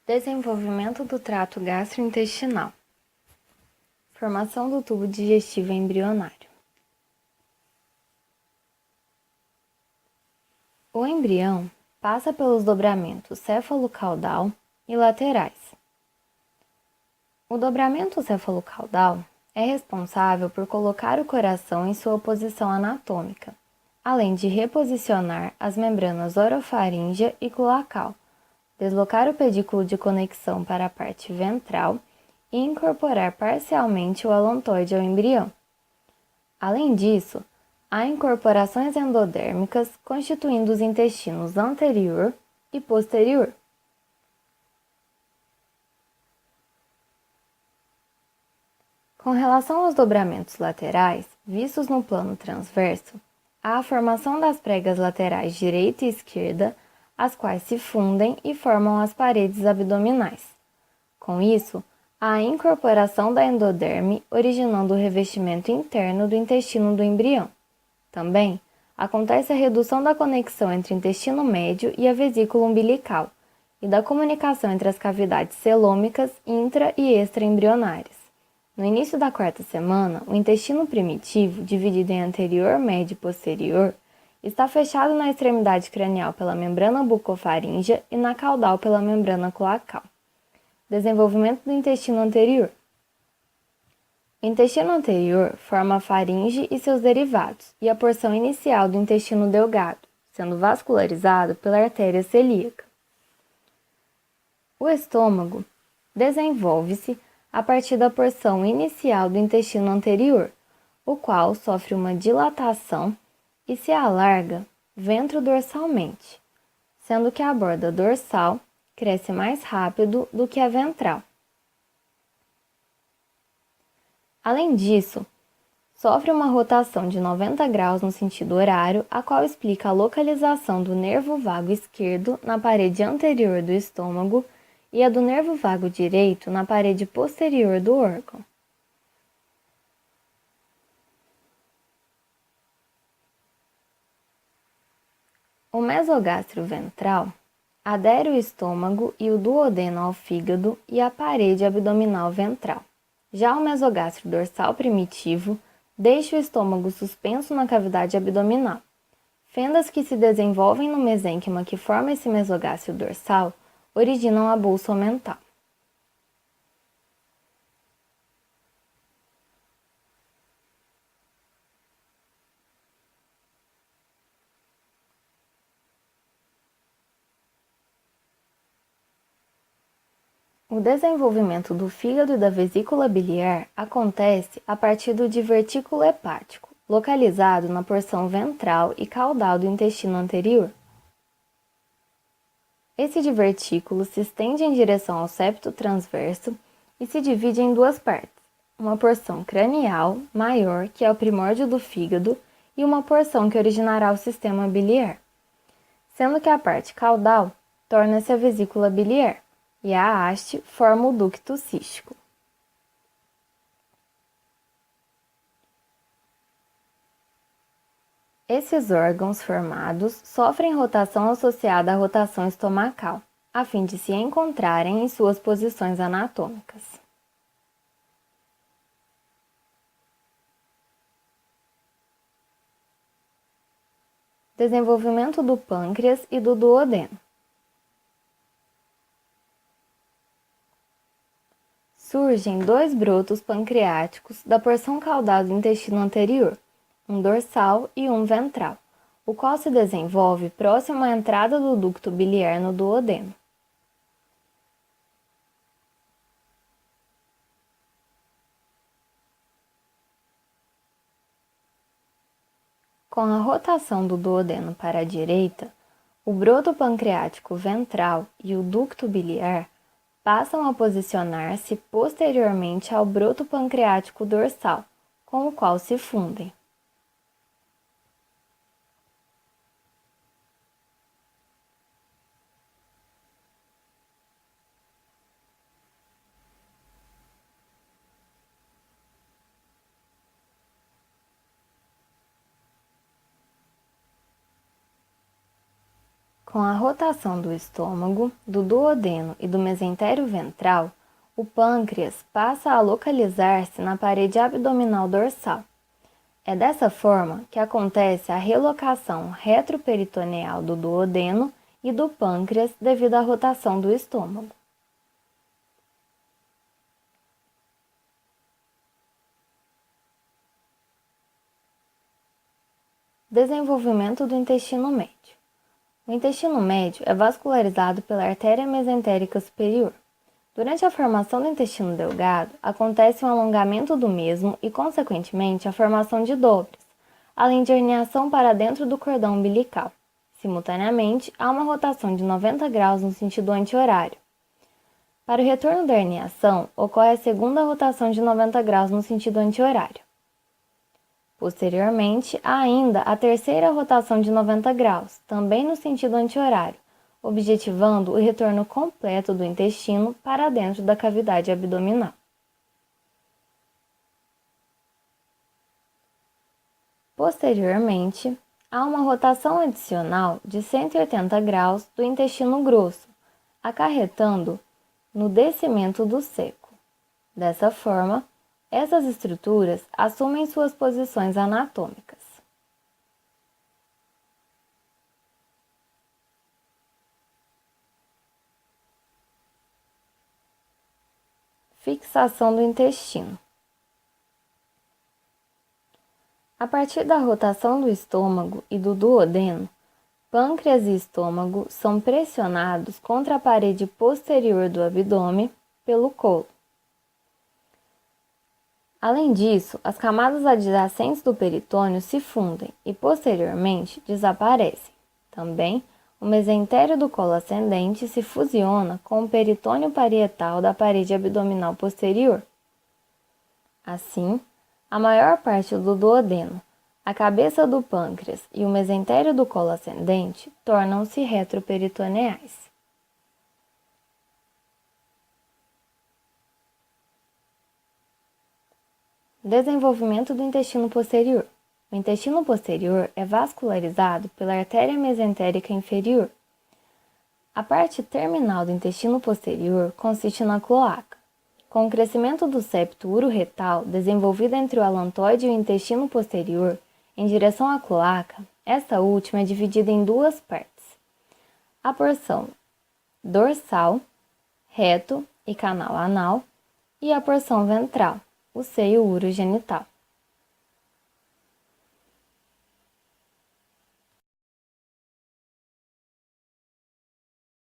Desenvolvimento do trato gastrointestinal. Formação do tubo digestivo embrionário. O embrião passa pelos dobramentos céfalo-caudal e laterais. O dobramento céfalo-caudal é responsável por colocar o coração em sua posição anatômica, além de reposicionar as membranas orofaríngea e cloacal, deslocar o pedículo de conexão para a parte ventral e incorporar parcialmente o alontoide ao embrião. Além disso, há incorporações endodérmicas constituindo os intestinos anterior e posterior. Com relação aos dobramentos laterais, vistos no plano transverso, há a formação das pregas laterais direita e esquerda, as quais se fundem e formam as paredes abdominais. Com isso, há a incorporação da endoderme, originando o revestimento interno do intestino do embrião. Também acontece a redução da conexão entre o intestino médio e a vesícula umbilical e da comunicação entre as cavidades celômicas intra- e extraembrionárias. No início da quarta semana, o intestino primitivo, dividido em anterior, médio e posterior, está fechado na extremidade cranial pela membrana bucofaríngea e na caudal pela membrana cloacal. Desenvolvimento do intestino anterior. O intestino anterior forma a faringe e seus derivados e a porção inicial do intestino delgado, sendo vascularizado pela artéria celíaca. O estômago desenvolve-se a partir da porção inicial do intestino anterior, o qual sofre uma dilatação e se alarga ventrodorsalmente, sendo que a borda dorsal cresce mais rápido do que a ventral. Além disso, sofre uma rotação de 90 graus no sentido horário, a qual explica a localização do nervo vago esquerdo na parede anterior do estômago e a do nervo vago direito na parede posterior do órgão. O mesogástrio ventral adere o estômago e o duodeno ao fígado e à parede abdominal ventral. Já o mesogástrio dorsal primitivo deixa o estômago suspenso na cavidade abdominal. Fendas que se desenvolvem no mesênquima que forma esse mesogástrio dorsal originam a bússola mental. O desenvolvimento do fígado e da vesícula biliar acontece a partir do divertículo hepático, localizado na porção ventral e caudal do intestino anterior. Esse divertículo se estende em direção ao septo transverso e se divide em duas partes, uma porção cranial, maior, que é o primórdio do fígado, e uma porção que originará o sistema biliar, sendo que a parte caudal torna-se a vesícula biliar e a haste forma o ducto cístico. Esses órgãos formados sofrem rotação associada à rotação estomacal, a fim de se encontrarem em suas posições anatômicas. Desenvolvimento do pâncreas e do duodeno. Surgem dois brotos pancreáticos da porção caudal do intestino anterior, um dorsal e um ventral, o qual se desenvolve próximo à entrada do ducto biliar no duodeno. Com a rotação do duodeno para a direita, o broto pancreático ventral e o ducto biliar passam a posicionar-se posteriormente ao broto pancreático dorsal, com o qual se fundem. Com a rotação do estômago, do duodeno e do mesentério ventral, o pâncreas passa a localizar-se na parede abdominal dorsal. É dessa forma que acontece a relocação retroperitoneal do duodeno e do pâncreas devido à rotação do estômago. Desenvolvimento do intestino médio. O intestino médio é vascularizado pela artéria mesentérica superior. Durante a formação do intestino delgado, acontece um alongamento do mesmo e, consequentemente, a formação de dobras, além de herniação para dentro do cordão umbilical. Simultaneamente, há uma rotação de 90 graus no sentido anti-horário. Para o retorno da herniação, ocorre a segunda rotação de 90 graus no sentido anti-horário. Posteriormente, há ainda a terceira rotação de 90 graus, também no sentido anti-horário, objetivando o retorno completo do intestino para dentro da cavidade abdominal. Posteriormente, há uma rotação adicional de 180 graus do intestino grosso, acarretando no descimento do seco. Dessa forma, essas estruturas assumem suas posições anatômicas. Fixação do intestino. A partir da rotação do estômago e do duodeno, pâncreas e estômago são pressionados contra a parede posterior do abdômen pelo colo. Além disso, as camadas adjacentes do peritônio se fundem e, posteriormente, desaparecem. Também, o mesentério do colo ascendente se fusiona com o peritônio parietal da parede abdominal posterior. Assim, a maior parte do duodeno, a cabeça do pâncreas e o mesentério do colo ascendente tornam-se retroperitoneais. Desenvolvimento do intestino posterior. O intestino posterior é vascularizado pela artéria mesentérica inferior. A parte terminal do intestino posterior consiste na cloaca. Com o crescimento do septo uroretal desenvolvido entre o alantoide e o intestino posterior em direção à cloaca, esta última é dividida em duas partes: a porção dorsal, reto e canal anal, e a porção ventral, o seio urogenital.